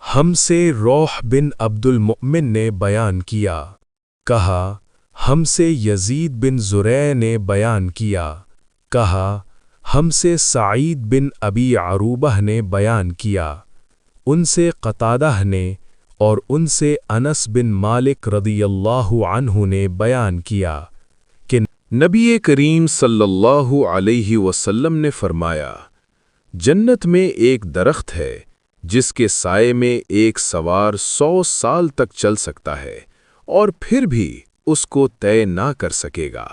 ہم سے روح بن عبد المؤمن نے بیان کیا، کہا ہم سے یزید بن زریع نے بیان کیا، کہا ہم سے سعید بن ابی عروبہ نے بیان کیا، ان سے قتادہ نے اور ان سے انس بن مالک رضی اللہ عنہ نے بیان کیا کہ نبی کریم صلی اللہ علیہ وسلم نے فرمایا، جنت میں ایک درخت ہے جس کے سائے میں ایک سوار 100 سال تک چل سکتا ہے اور پھر بھی اس کو طے نہ کر سکے گا۔